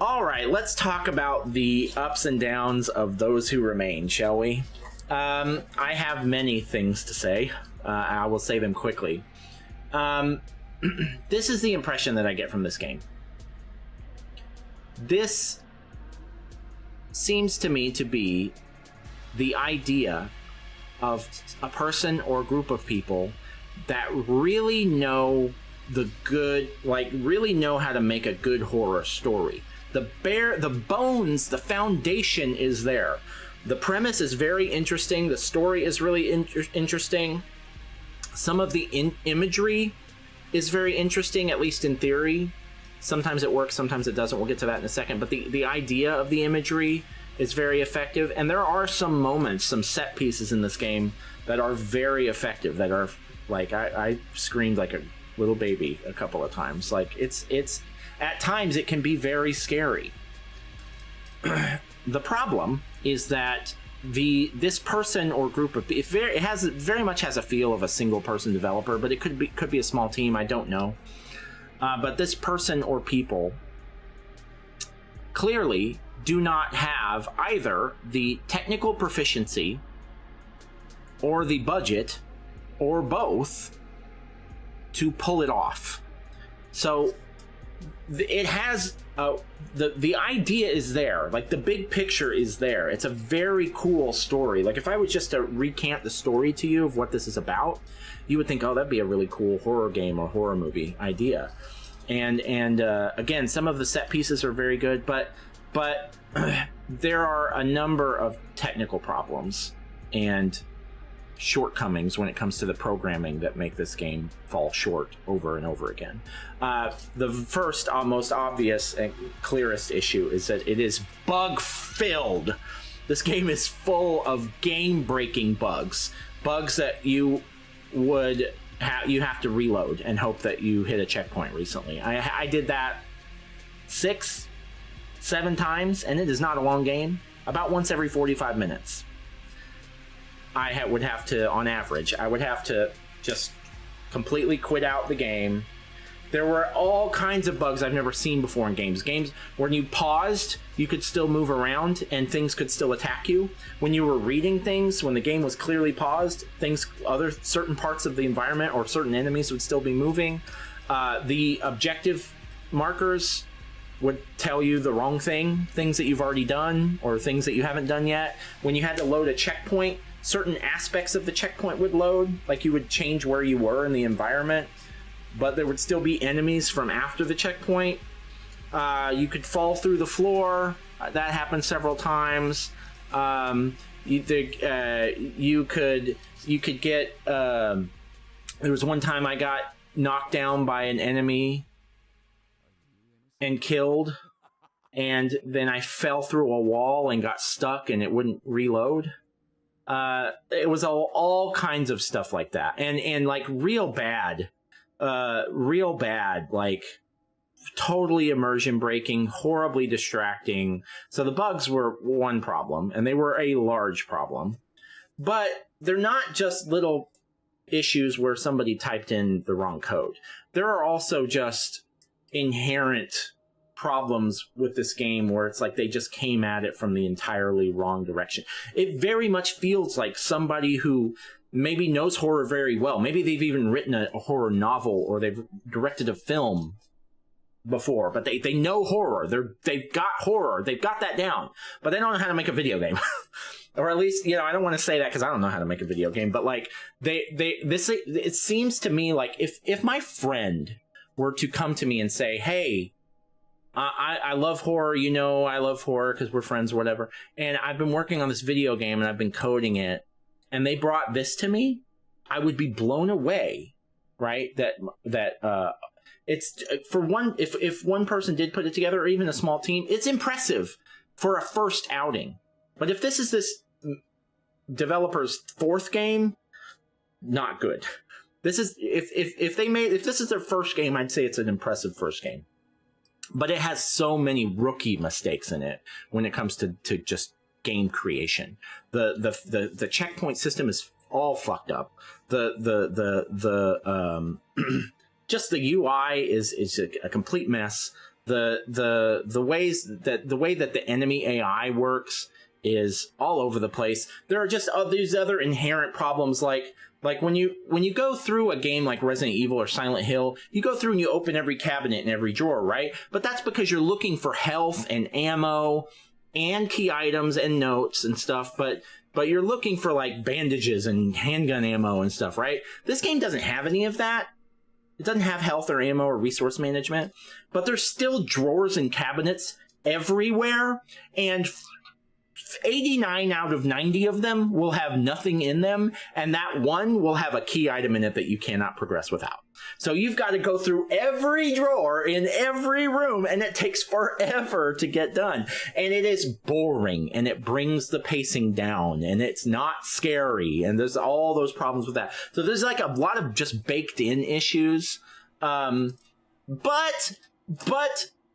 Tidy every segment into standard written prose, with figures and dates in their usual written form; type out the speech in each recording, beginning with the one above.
All right, let's talk about the ups and downs of Those Who Remain, shall we? I have many things to say. I will say them quickly. This is the impression that I get from this game. This seems to me to be the idea of a person or group of people that really know the good, like really know how to make a good horror story. The bones, the foundation is there. The premise is very interesting. The story is really interesting. Some of the imagery is very interesting, at least in theory. Sometimes it works, sometimes it doesn't. We'll get to that in a second. But the idea of the imagery is very effective. And there are some moments, some set pieces in this game that are very effective, that are like, I screamed like a little baby a couple of times. Like it's at times it can be very scary. The problem is that this person or group of it very much has a feel of a single person developer, but it could be a small team. I don't know. But this person or people clearly do not have either the technical proficiency or the budget or both to pull it off. So it has the idea is there, like the big picture is there. It's a very cool story. Like if I was just to recant the story to you of what this is about, you would think, oh, that'd be a really cool horror game or horror movie idea. And again, some of the set pieces are very good, but there are a number of technical problems and shortcomings when it comes to the programming that make this game fall short over and over again. The first, most obvious and clearest issue is that it is bug-filled. This game is full of game-breaking bugs that you have to reload and hope that you hit a checkpoint recently. I did that 6-7 times, and it is not a long game. About once every 45 minutes. Would have to, on average, I would have to just completely quit out the game. There were all kinds of bugs I've never seen before in games. Games when you paused, you could still move around and things could still attack you. When you were reading things, when the game was clearly paused, certain parts of the environment or certain enemies would still be moving. The objective markers would tell you the wrong things that you've already done or things that you haven't done yet. When you had to load a checkpoint, certain aspects of the checkpoint would load, like you would change where you were in the environment, but there would still be enemies from after the checkpoint. You could fall through the floor. That happened several times. You could get. There was one time I got knocked down by an enemy and killed, and then I fell through a wall and got stuck, and it wouldn't reload. It was all kinds of stuff like that, and like real bad, like totally immersion breaking, horribly distracting. So the bugs were one problem, and they were a large problem, but they're not just little issues where somebody typed in the wrong code. There are also just inherent problems with this game where it's like they just came at it from the entirely wrong direction. It very much feels like somebody who maybe knows horror very well. Maybe they've even written a horror novel or they've directed a film before, but they know horror. They've got horror. They've got that down, but they don't know how to make a video game. Or at least, I don't want to say that because I don't know how to make a video game, but like it seems to me like if my friend were to come to me and say, hey, I love horror, I love horror because we're friends or whatever, and I've been working on this video game and I've been coding it, and they brought this to me, I would be blown away, right? That it's for one, if one person did put it together, or even a small team, it's impressive for a first outing. But if this is this developer's fourth game, not good. This is if this is their first game, I'd say it's an impressive first game. But it has so many rookie mistakes in it when it comes to just game creation. The checkpoint system is all fucked up. Just the UI is a complete mess. The way that the enemy AI works is all over the place. There are just these other inherent problems, like when you go through a game like Resident Evil or Silent Hill, you go through and you open every cabinet and every drawer, right? But that's because you're looking for health and ammo and key items and notes and stuff, but you're looking for like bandages and handgun ammo and stuff, right? This game doesn't have any of that. It doesn't have health or ammo or resource management, but there's still drawers and cabinets everywhere, and 89 out of 90 of them will have nothing in them, and that one will have a key item in it that you cannot progress without. So you've got to go through every drawer in every room, and it takes forever to get done. And it is boring, and it brings the pacing down, and it's not scary, and there's all those problems with that. So there's like a lot of just baked in issues. But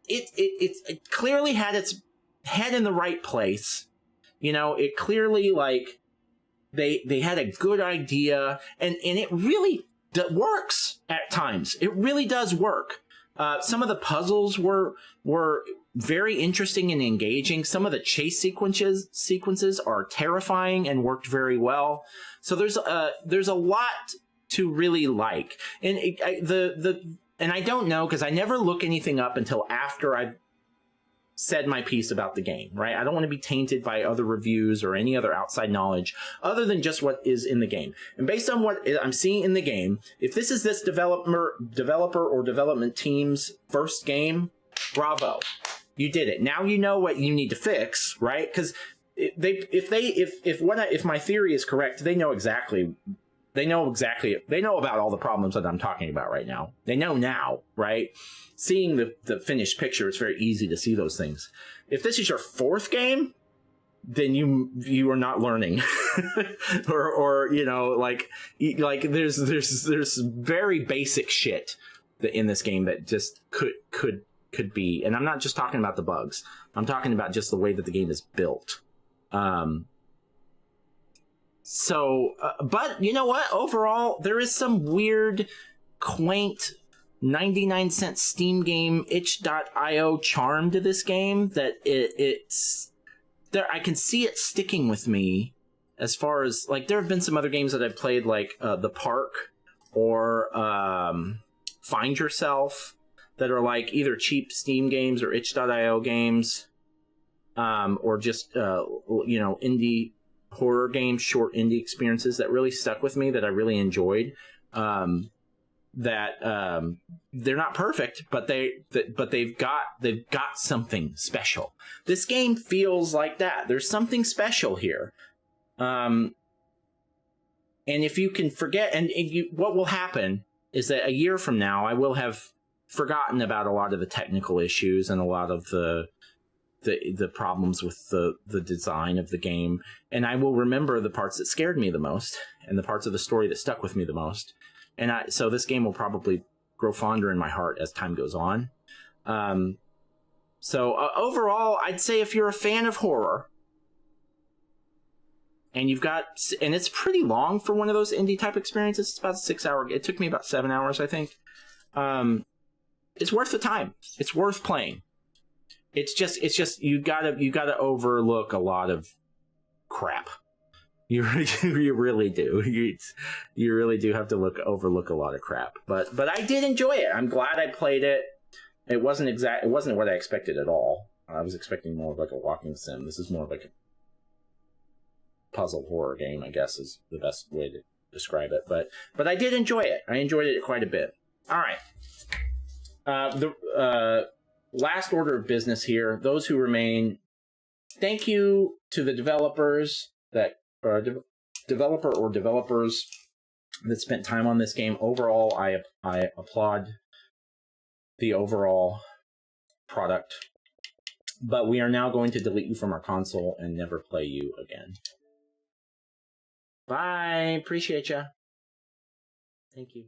it clearly had its head in the right place. You know, it clearly, like, they had a good idea, and it really works at times. It really does work. Some of the puzzles were very interesting and engaging. Some of the chase sequences are terrifying and worked very well. So there's a lot to really like. And and I don't know, because I never look anything up until after I've said my piece about the game, right? I don't want to be tainted by other reviews or any other outside knowledge other than just what is in the game. And based on what I'm seeing in the game, if this is this developer or development team's first game, bravo. You did it. Now you know what you need to fix, right? Because if my theory is correct, they know about all the problems that I'm talking about right now. They know now, right? Seeing the finished picture, it's very easy to see those things. If this is your fourth game, then you are not learning, or you know, like there's very basic shit in this game that just could be. And I'm not just talking about the bugs. I'm talking about just the way that the game is built. But you know what? Overall, there is some weird, quaint, 99-cent Steam game itch.io charm to this game that it's there. I can see it sticking with me, as far as, like, there have been some other games that I've played, like The Park or Find Yourself, that are like either cheap Steam games or itch.io games, or just you know, indie horror games, short indie experiences that really stuck with me, that I really enjoyed. They're not perfect, but they've got something special. This game feels like that. There's something special here. And if you can forget, what will happen is that a year from now, I will have forgotten about a lot of the technical issues and a lot of the problems with the design of the game, and I will remember the parts that scared me the most and the parts of the story that stuck with me the most. And so this game will probably grow fonder in my heart as time goes on. Overall, I'd say if you're a fan of horror, and it's pretty long for one of those indie type experiences. It's about a 6 hour. It took me about 7 hours, I think. It's worth the time. It's worth playing. It's just you gotta overlook a lot of crap. You really do. You really do have to overlook a lot of crap. But I did enjoy it. I'm glad I played it. It wasn't what I expected at all. I was expecting more of like a walking sim. This is more of like a puzzle horror game, I guess, is the best way to describe it. But I did enjoy it. I enjoyed it quite a bit. All right. The last order of business here. Those who remain. Thank you to the developers developers that spent time on this game. Overall, I applaud the overall product. But we are now going to delete you from our console and never play you again. Bye. Appreciate ya. Thank you.